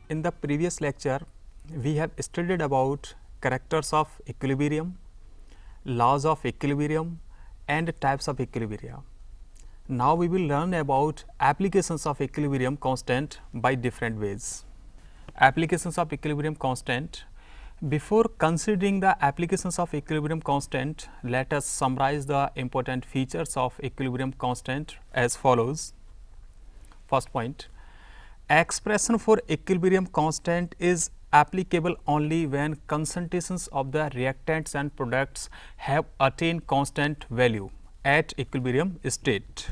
In the previous lecture, we have studied about characters of equilibrium, laws of equilibrium and types of equilibria. Now, we will learn about applications of equilibrium constant by different ways. Applications of equilibrium constant. Before considering the applications of equilibrium constant, let us summarize the important features of equilibrium constant as follows. First point, expression for equilibrium constant is applicable only when concentrations of the reactants and products have attained constant value at equilibrium state.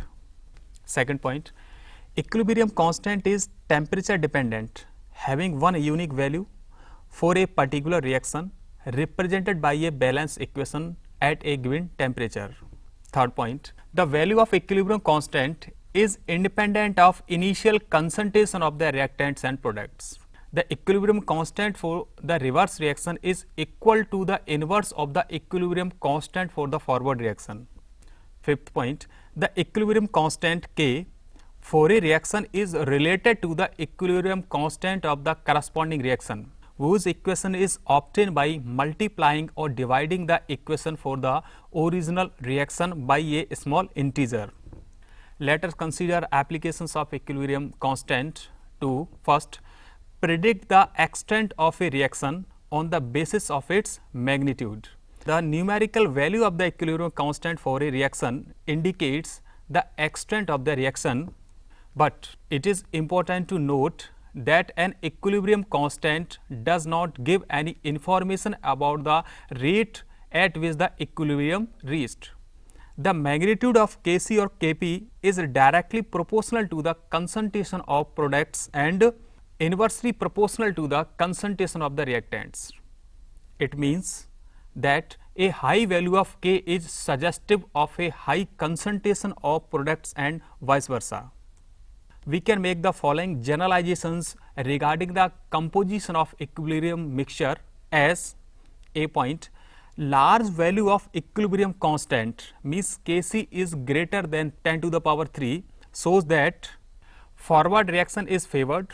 Second point, equilibrium constant is temperature dependent, having one unique value for a particular reaction represented by a balance equation at a given temperature. Third point, the value of equilibrium constant is independent of initial concentration of the reactants and products. The equilibrium constant for the reverse reaction is equal to the inverse of the equilibrium constant for the forward reaction. Fifth point, the equilibrium constant K for a reaction is related to the equilibrium constant of the corresponding reaction, whose equation is obtained by multiplying or dividing the equation for the original reaction by a small integer. Let us consider applications of equilibrium constant to first predict the extent of a reaction on the basis of its magnitude. The numerical value of the equilibrium constant for a reaction indicates the extent of the reaction, but it is important to note that an equilibrium constant does not give any information about the rate at which the equilibrium reached. The magnitude of Kc or Kp is directly proportional to the concentration of products and inversely proportional to the concentration of the reactants. It means that a high value of K is suggestive of a high concentration of products and vice versa. We can make the following generalizations regarding the composition of equilibrium mixture as a point. Large value of equilibrium constant means Kc is greater than 10 to the power 3 shows that forward reaction is favored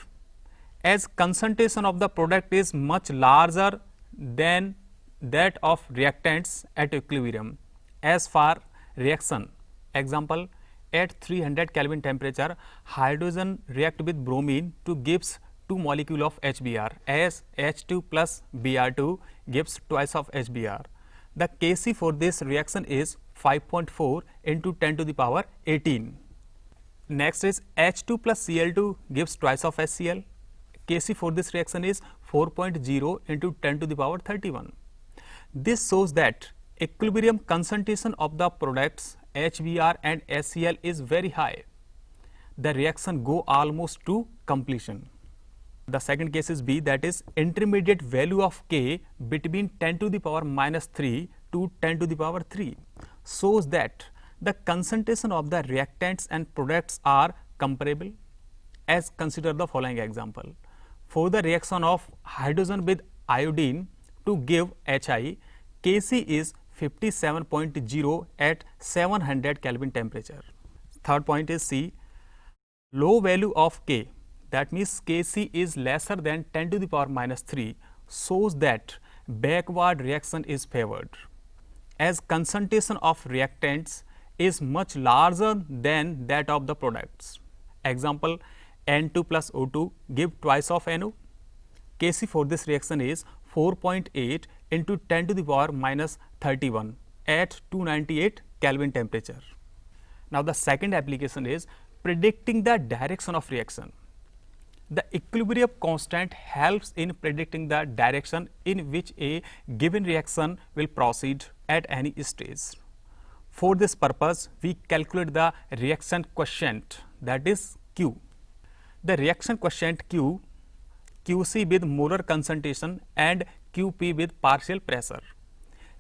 as concentration of the product is much larger than that of reactants at equilibrium. As for reaction, example, at 300 Kelvin temperature, hydrogen react with bromine to gives 2 molecule of HBr as H2 plus Br2 gives twice of HBr. The Kc for this reaction is 5.4 into 10 to the power 18. Next is H2 plus Cl2 gives twice of HCl. Kc for this reaction is 4.0 into 10 to the power 31. This shows that equilibrium concentration of the products HBr and HCl is very high. The reaction go almost to completion. The second case is B, that is intermediate value of K between 10 to the power minus 3 to 10 to the power 3 shows that the concentration of the reactants and products are comparable. As consider the following example. For the reaction of hydrogen with iodine to give Hi, Kc is 57.0 at 700 Kelvin temperature. Third point is C, low value of K, that means Kc is lesser than 10 to the power minus 3 shows that backward reaction is favored as concentration of reactants is much larger than that of the products. Example, N2 plus O2 give twice of NO. Kc for this reaction is 4.8 into 10 to the power minus 31 at 298 Kelvin temperature. Now, the second application is predicting the direction of reaction. The equilibrium constant helps in predicting the direction in which a given reaction will proceed at any stage. For this purpose, we calculate the reaction quotient, that is Q. The reaction quotient Q, Qc with molar concentration and Qp with partial pressure,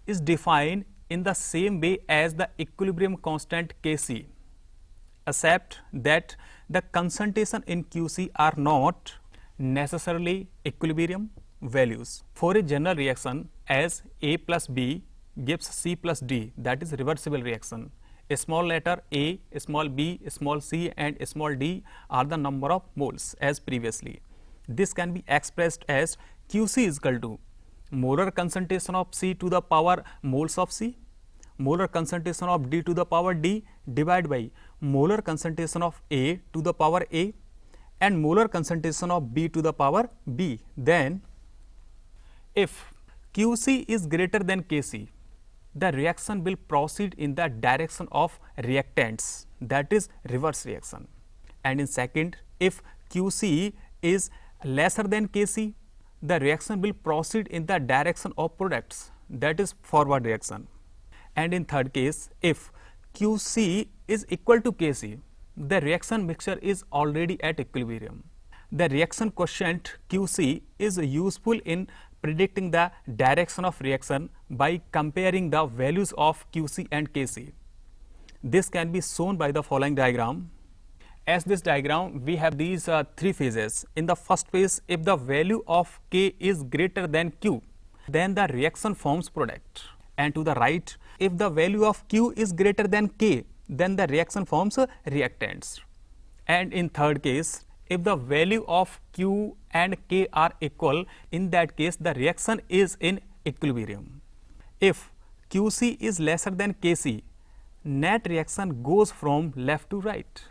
is defined in the same way as the equilibrium constant Kc, except that the concentration in Qc are not necessarily equilibrium values. For a general reaction as A plus B gives C plus D, that is reversible reaction, a small letter A, a small b, a small c and a small d are the number of moles as previously. This can be expressed as QC is equal to molar concentration of C to the power moles of C, molar concentration of D to the power D divided by molar concentration of A to the power A and molar concentration of B to the power B. Then if QC is greater than Kc, the reaction will proceed in the direction of reactants, that is reverse reaction. And in second, if QC is lesser than Kc, the reaction will proceed in the direction of products, that is forward reaction. And in third case, if QC is equal to Kc, the reaction mixture is already at equilibrium. The reaction quotient QC is useful in predicting the direction of reaction by comparing the values of QC and Kc. This can be shown by the following diagram. As this diagram, we have these three phases. In the first phase, if the value of K is greater than Q, then the reaction forms product. And to the right, if the value of Q is greater than K, then the reaction forms reactants. And in third case, if the value of Q and K are equal, in that case the reaction is in equilibrium. If QC is lesser than Kc, net reaction goes from left to right.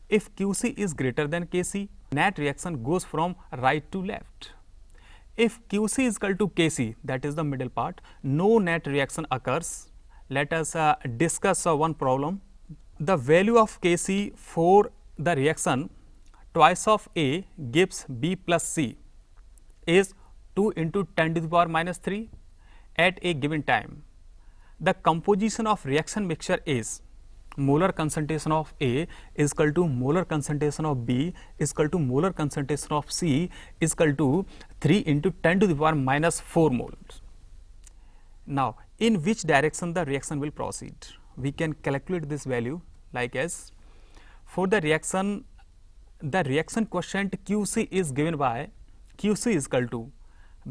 If QC is greater than Kc, net reaction goes from right to left. If QC is equal to Kc, that is the middle part, no net reaction occurs. Let us discuss one problem. The value of Kc for the reaction twice of A gives B plus C is 2 into 10 to the power minus 3 at a given time. The composition of reaction mixture is molar concentration of A is equal to molar concentration of B is equal to molar concentration of C is equal to 3 into 10 to the power minus 4 moles. Now, in which direction the reaction will proceed? We can calculate this value like as, for the reaction quotient QC is given by QC is equal to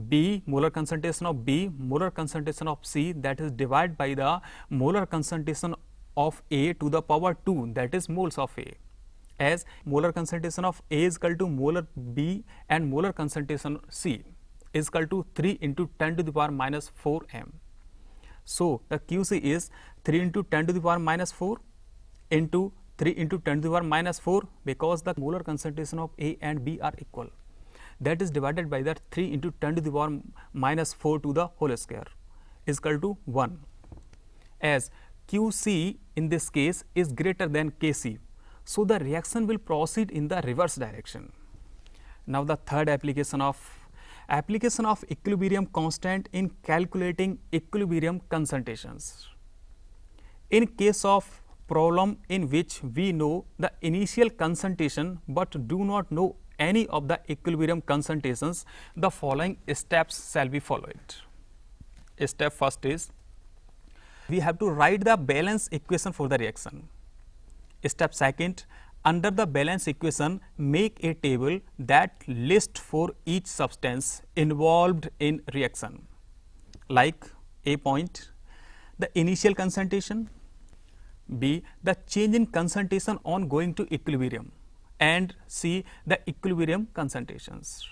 B molar concentration of B molar concentration of C, that is divided by the molar concentration of A to the power 2, that is moles of A, as molar concentration of A is equal to molar B and molar concentration C is equal to 3 into 10 to the power minus 4 m. So, the QC is 3 into 10 to the power minus 4 into 3 into 10 to the power minus 4, because the molar concentration of A and B are equal, that is divided by that 3 into 10 to the power minus 4 to the whole square is equal to 1, as QC in this case is greater than Kc. So, the reaction will proceed in the reverse direction. Now, the third application of equilibrium constant in calculating equilibrium concentrations. In case of problem in which we know the initial concentration but do not know any of the equilibrium concentrations, the following steps shall be followed. Step first is, we have to write the balance equation for the reaction. Step second, under the balance equation, make a table that lists for each substance involved in reaction, like A point, the initial concentration, B, the change in concentration on going to equilibrium, and C, the equilibrium concentrations.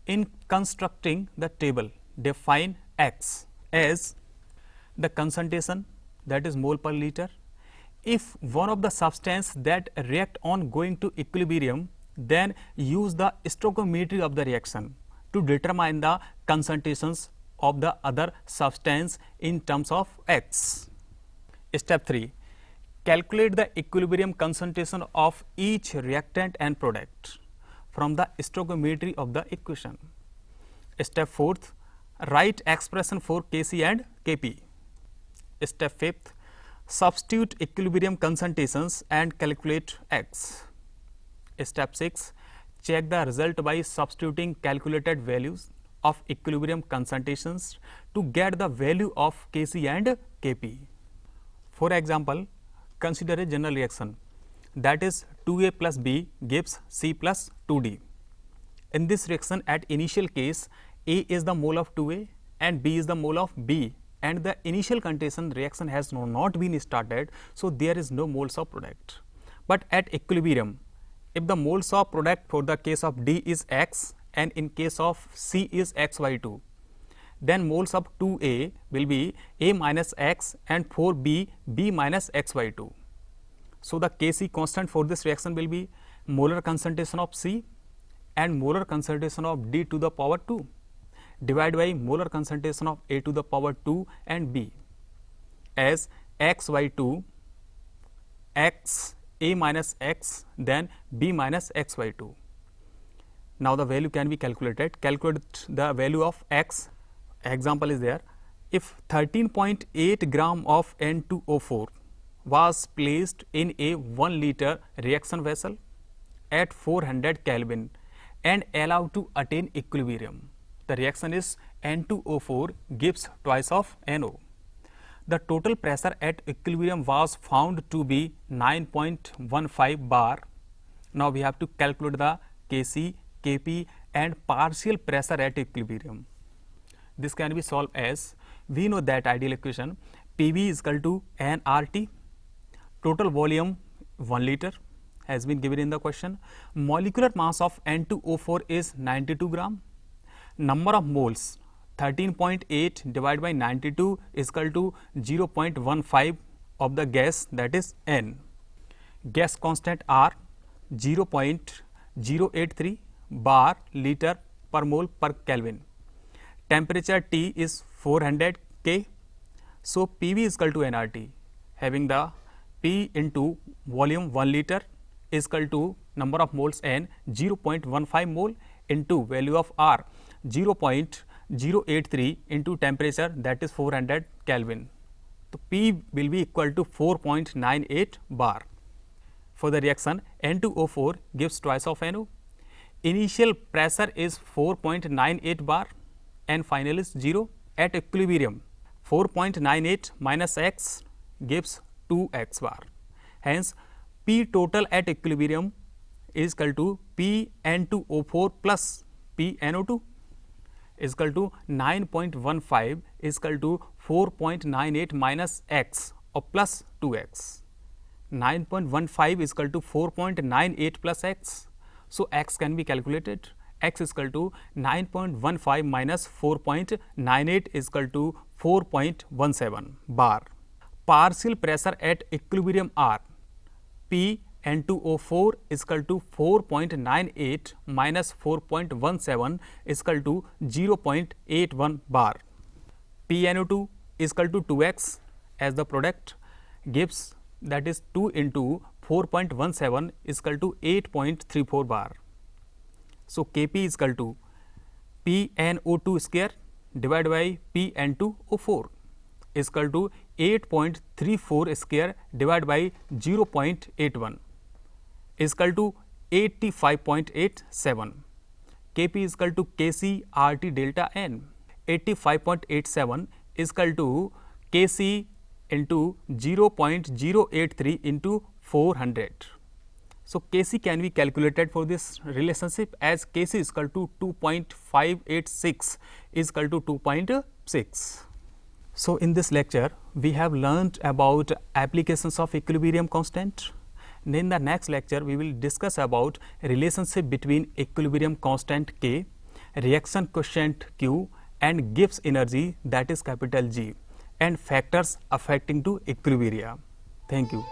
In constructing the table, define X as the concentration, that is mole per liter. If one of the substance that react on going to equilibrium, then use the stoichiometry of the reaction to determine the concentrations of the other substance in terms of X. Step 3, calculate the equilibrium concentration of each reactant and product from the stoichiometry of the equation. Step 4th, write expression for Kc and Kp. Step 5th, substitute equilibrium concentrations and calculate X. Step 6, check the result by substituting calculated values of equilibrium concentrations to get the value of Kc and Kp. For example, consider a general reaction, that is 2A plus B gives C plus 2D. In this reaction, at initial case, A is the mole of 2A and B is the mole of B, and the initial concentration reaction has not been started, so there is no moles of product. But at equilibrium, if the moles of product for the case of D is X and in case of C is XY2, then moles of 2A will be A minus X and for B, B minus XY2. So, the Kc constant for this reaction will be molar concentration of C and molar concentration of D to the power 2 divided by molar concentration of A to the power 2 and B, as XY2 X A minus X then B minus XY2. Now, the value can be calculated. Calculate the value of X. Example is there. If 13.8 gram of N2O4 was placed in a 1 liter reaction vessel at 400 Kelvin and allowed to attain equilibrium, the reaction is N2O4 gives twice of NO. The total pressure at equilibrium was found to be 9.15 bar. Now, we have to calculate the Kc, Kp and partial pressure at equilibrium. This can be solved as, we know that ideal equation Pv is equal to nRT, total volume 1 liter has been given in the question. Molecular mass of N2O4 is 92 gram. Number of moles 13.8 divided by 92 is equal to 0.15 of the gas, that is N. Gas constant R 0.083 bar liter per mole per Kelvin. Temperature T is 400 K. So, Pv is equal to nRT, having the P into volume 1 liter is equal to number of moles N 0.15 mole into value of R 0.083 into temperature, that is 400 Kelvin. So, P will be equal to 4.98 bar. For the reaction N2O4 gives twice of NO. Initial pressure is 4.98 bar and final is 0 at equilibrium. 4.98 minus X gives 2X bar. Hence, P total at equilibrium is equal to PN2O4 plus PNO2 is equal to 9.15 is equal to 4.98 minus X or plus 2X. 9.15 is equal to 4.98 plus X. So, X can be calculated. X is equal to 9.15 minus 4.98 is equal to 4.17 bar. Partial pressure at equilibrium R, P N2O4 is equal to 4.98 minus 4.17 is equal to 0.81 bar. PNO2 is equal to 2X as the product gives, that is 2 into 4.17 is equal to 8.34 bar. So, Kp is equal to PNO2 square divided by PN2O4 is equal to 8.34 square divided by 0.81 is equal to 85.87. Kp is equal to Kc RT delta N. 85.87 is equal to Kc into 0.083 into 400. So, Kc can be calculated for this relationship as Kc is equal to 2.586 is equal to 2.6. So, in this lecture we have learnt about applications of equilibrium constant. In the next lecture we will discuss about relationship between equilibrium constant K, reaction quotient Q and Gibbs energy, that is capital G, and factors affecting to equilibria. Thank you.